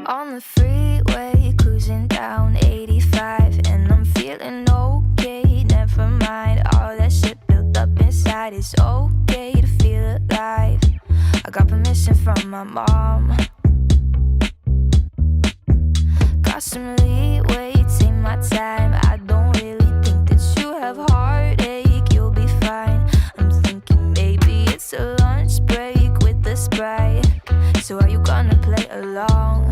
On the freeway, cruising down 85, and I'm feeling okay. Never mind all that shit built up inside. It's okay to feel alive. I got permission from my mom. Got some leeway, take my time. I don't really think that you have heartache. You'll be fine. I'm thinking maybe it's a lunch break with the Sprite. So are you gonna play along?